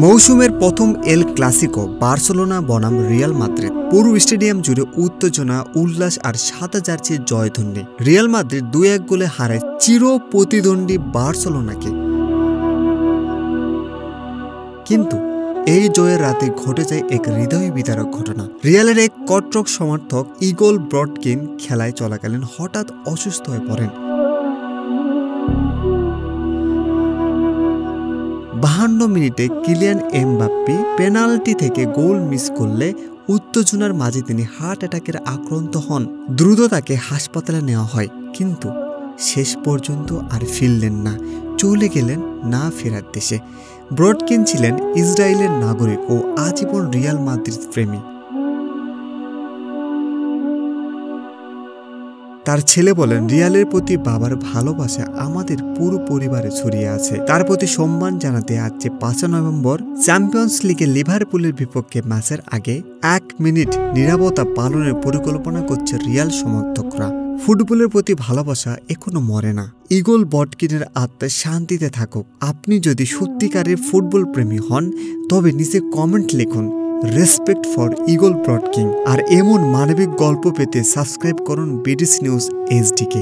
মৌসুমের প্রথম El Clasico Barcelona বনাম রিয়াল মাদ্রিদ। পুরো স্টেডিয়াম জুড়ে উত্তেজনা, উল্লাস আর সাদা জার্সির জয়ধ্বনি। রিয়াল মাদ্রিদ 2-1 গোলে হারায় চির প্রতিদ্বন্দ্বী বার্সেলোনাকে। কিন্তু এই জয়ের রাতে ঘটে যায় এক হৃদয় বিদারক ঘটনা। রিয়ালের এক কট্টর সমর্থক ইগোর ব্রডকিন খেলায় চলাকালীন হঠাৎ অসুস্থ হয়ে পড়েন। 52 মিনিটে কিলিয়ান এমবাপ্পে পেনাল্টি থেকে গোল মিস করলে উত্তেজনার মাঝে তিনি হার্ট অ্যাটাকের আক্রান্ত হন। দ্রুত তাকে হাসপাতালে নেওয়া হয়, কিন্তু শেষ পর্যন্ত আর ফিরলেন না, চলে গেলেন না ফেরার দেশে। ব্রডকিন ছিলেন ইসরায়েলের নাগরিক ও আজীবন রিয়াল মাদ্রিদ প্রেমী। তার ছেলে বলেন, রিয়ালের প্রতি বাবার ভালোবাসা আমাদের পুরো পরিবারে ছড়িয়ে আছে। তার প্রতি সম্মান জানাতে আজ 5 নভেম্বর চ্যাম্পিয়ন্স লিগে লিভারপুলের বিপক্ষে ম্যাচের আগে 1 মিনিট নীরবতা পালনের পরিকল্পনা করছে রিয়াল সমর্থকরা। ফুটবলের প্রতি ভালোবাসা এখনো মরে না। ইগোর ব্রডকিনের আত্মা শান্তিতে থাকুক। আপনি যদি সত্যিকারের ফুটবল প্রেমী হন তবে নিচে কমেন্ট লিখুন রেসপেক্ট ফর ইগোর ব্রডকিন। আর এমন মানবিক গল্প পেতে সাবস্ক্রাইব করুন বিডিসি নিউজ এইচডি কে।